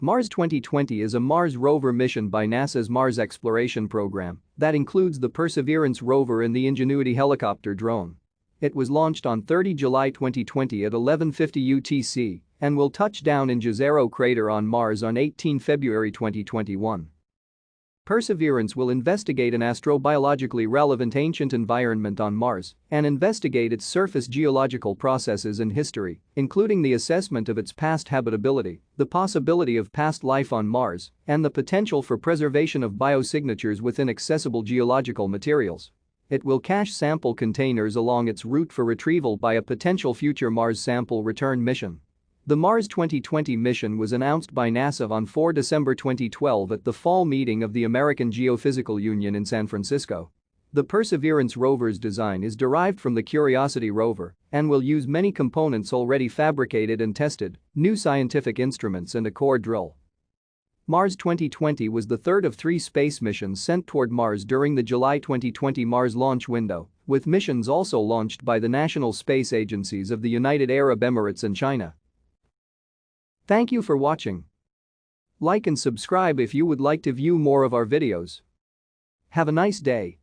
Mars 2020 is a Mars rover mission by NASA's Mars exploration program that includes the Perseverance rover and the Ingenuity helicopter drone. It was launched on 30 July 2020 at 11:50 UTC and will touch down in Jezero crater on Mars on 18 February 2021. Perseverance will investigate an astrobiologically relevant ancient environment on Mars and investigate its surface geological processes and history, including the assessment of its past habitability, the possibility of past life on Mars, and the potential for preservation of biosignatures within accessible geological materials. It will cache sample containers along its route for retrieval by a potential future Mars sample return mission. The Mars 2020 mission was announced by NASA on 4 December 2012 at the fall meeting of the American Geophysical Union in San Francisco. The Perseverance rover's design is derived from the Curiosity rover and will use many components already fabricated and tested, new scientific instruments and a core drill. Mars 2020 was the third of 3 space missions sent toward Mars during the July 2020 Mars launch window, with missions also launched by the national space agencies of the United Arab Emirates and China. Thank you for watching. Like and subscribe if you would like to view more of our videos. Have a nice day.